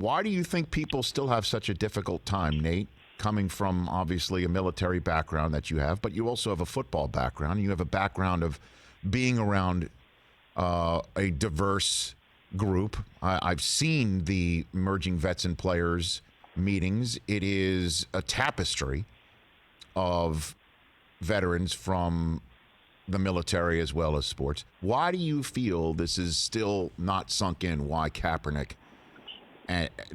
Why do you think people still have such a difficult time, Nate, coming from obviously a military background that you have, but you also have a football background. You have a background of being around a diverse group. I've seen the Emerging Vets and Players meetings. It is a tapestry of veterans from the military as well as sports. Why do you feel this is still not sunk in? Why Kaepernick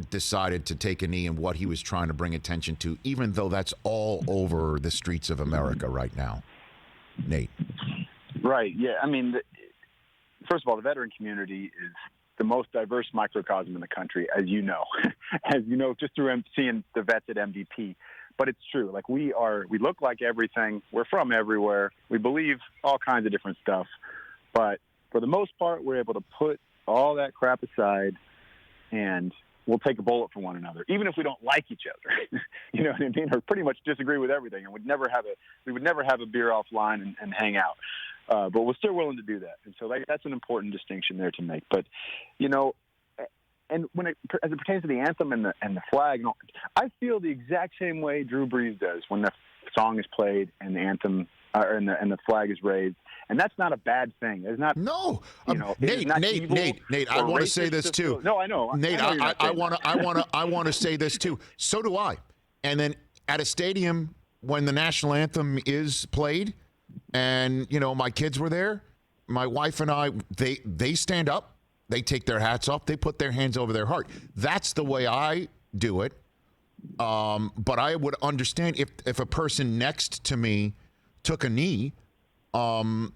decided to take a knee and what he was trying to bring attention to, even though that's all over the streets of America right now? Nate. Right. Yeah. I mean, first of all, the veteran community is the most diverse microcosm in the country, as you know, just through seeing the vets at MVP. But it's true. Like we look like everything. We're from everywhere. We believe all kinds of different stuff. But for the most part, we're able to put all that crap aside and we'll take a bullet for one another, even if we don't like each other. You know what I mean? Or pretty much disagree with everything, and we would never have a beer offline and hang out. But we're still willing to do that, and so that's an important distinction there to make. But and as it pertains to the anthem and the flag, I feel the exact same way Drew Brees does when the song is played and the anthem and the flag is raised. And that's not a bad thing. It's not. No, Nate. I want to say this too. No, I know, Nate. I want to say this too. So do I. And then at a stadium when the national anthem is played, and my kids were there, my wife and I, they stand up, they take their hats off, they put their hands over their heart. That's the way I do it. But I would understand if a person next to me took a knee. I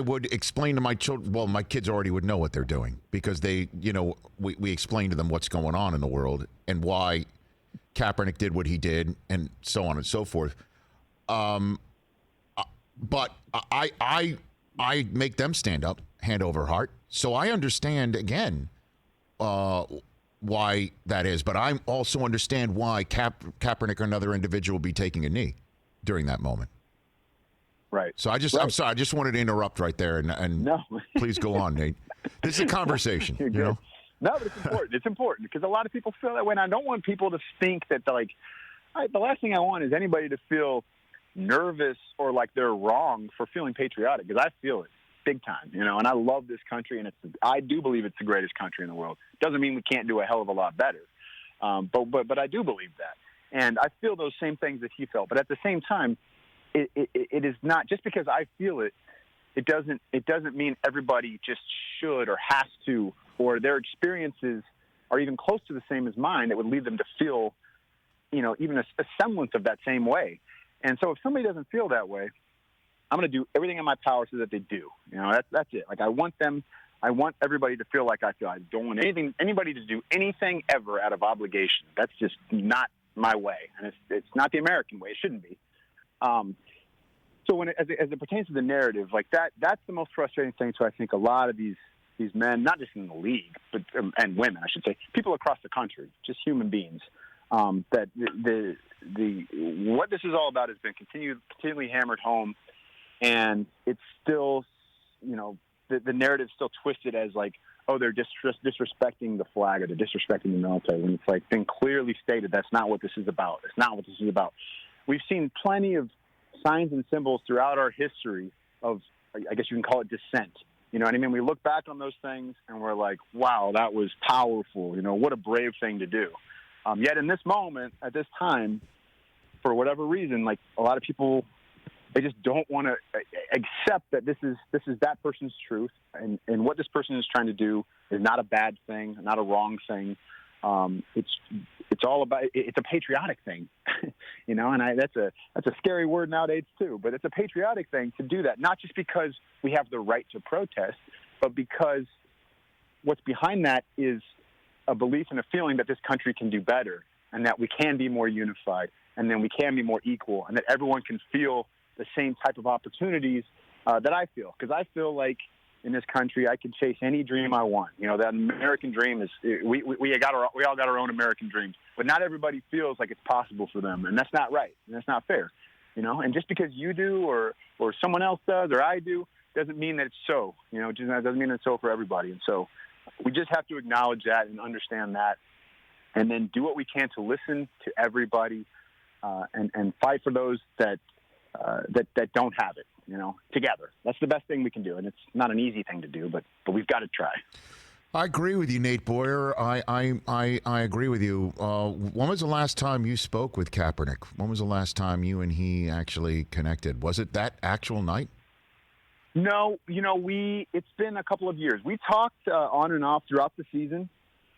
would explain to my children. Well, my kids already would know what they're doing because we explain to them what's going on in the world and why Kaepernick did what he did and so on and so forth. But I make them stand up, hand over heart. So I understand again why that is. But I also understand why Kaepernick or another individual will be taking a knee during that moment. Right. So I'm sorry. I just wanted to interrupt right there, and no. Please go on, Nate. This is a conversation. No, but it's important. It's important because a lot of people feel that way, and I don't want people to think that the last thing I want is anybody to feel nervous or like they're wrong for feeling patriotic, because I feel it big time, and I love this country, and I do believe it's the greatest country in the world. Doesn't mean we can't do a hell of a lot better, but I do believe that, and I feel those same things that he felt. But at the same time, it is not just because I feel it. It doesn't mean everybody just should or has to, or their experiences are even close to the same as mine that would lead them to feel, even a semblance of that same way. And so if somebody doesn't feel that way, I'm going to do everything in my power so that they do. That's it. Like I want everybody to feel like I feel. I don't want anybody to do anything ever out of obligation. That's just not my way, and it's not the American way. It shouldn't be. So as it pertains to the narrative, like that's the most frustrating thing to, I think, a lot of these men, not just in the league, but and women, I should say, people across the country, just human beings, that the what this is all about has been continually hammered home, and it's still, the narrative's still twisted as like, oh, they're disrespecting the flag or they're disrespecting the military, when it's like been clearly stated that's not what this is about. It's not what this is about. We've seen plenty of signs and symbols throughout our history of, I guess you can call it dissent. You know what I mean? We look back on those things and we're like, wow, that was powerful. What a brave thing to do. Yet in this moment, at this time, for whatever reason, like a lot of people, they just don't want to accept that this is that person's truth, and what this person is trying to do is not a bad thing, not a wrong thing. It's all about, it's a patriotic thing, and that's a scary word nowadays too, but it's a patriotic thing to do that, not just because we have the right to protest, but because what's behind that is a belief and a feeling that this country can do better, and that we can be more unified, and then we can be more equal, and that everyone can feel the same type of opportunities that I feel. Because I feel like in this country, I can chase any dream I want. That American dream is, we all got our own American dreams, but not everybody feels like it's possible for them, and that's not right, and that's not fair. And just because you do or someone else does or I do doesn't mean that it's so. It doesn't mean it's so for everybody. And so We just have to acknowledge that and understand that, and then do what we can to listen to everybody and fight for those that don't have it. Together. That's the best thing we can do, and it's not an easy thing to do, but we've got to try. I agree with you, Nate Boyer. I agree with you. When was the last time you spoke with Kaepernick? When was the last time you and he actually connected? Was it that actual night? No, it's been a couple of years. We talked on and off throughout the season,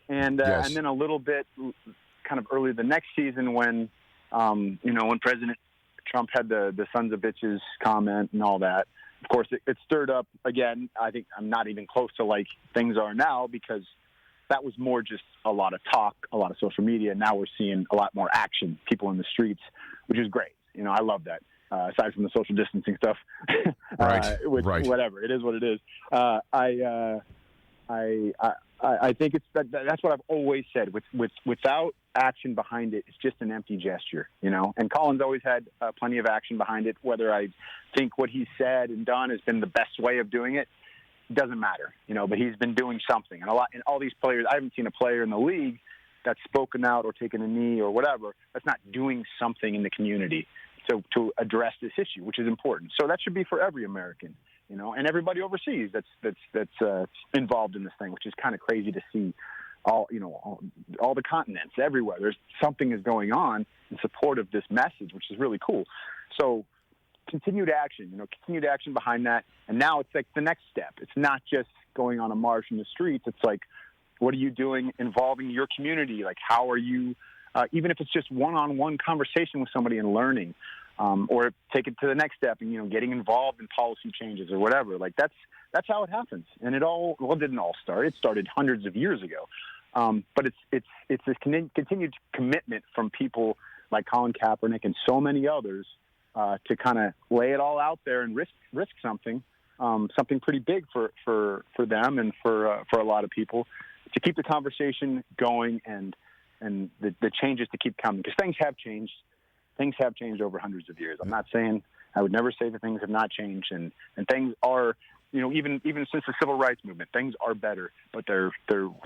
and Yes. and then a little bit kind of early the next season when when President Trump had the sons of bitches comment and all that. Of course, it stirred up again. I think I'm not even close to like things are now, because that was more just a lot of talk, a lot of social media. Now we're seeing a lot more action, people in the streets, which is great. I love that. Aside from the social distancing stuff, Right. Right. Whatever, it is what it is. I think that's what I've always said. Without action behind it, it's just an empty gesture, And Colin's always had plenty of action behind it. Whether I think what he's said and done has been the best way of doing it, doesn't matter, But he's been doing something, and all these players. I haven't seen a player in the league that's spoken out or taken a knee or whatever that's not doing something in the community to address this issue, which is important. So that should be for every American. And everybody overseas that's involved in this thing, which is kind of crazy to see. All the continents everywhere. There's something is going on in support of this message, which is really cool. So continued action behind that. And now it's like the next step. It's not just going on a march in the streets. It's like, what are you doing involving your community? Like, how are you, even if it's just one-on-one conversation with somebody and learning, or take it to the next step and, getting involved in policy changes or whatever. Like that's how it happens. And it didn't all start. It started hundreds of years ago. But it's this continued commitment from people like Colin Kaepernick and so many others to kind of lay it all out there and risk something pretty big for them and for a lot of people, to keep the conversation going and the changes to keep coming, because things have changed. Things have changed over hundreds of years. I'm not saying, I would never say that things have not changed, and things are, even since the civil rights movement, things are better, but they're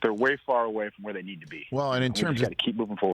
way far away from where they need to be. Well, and in terms of, got to keep moving forward.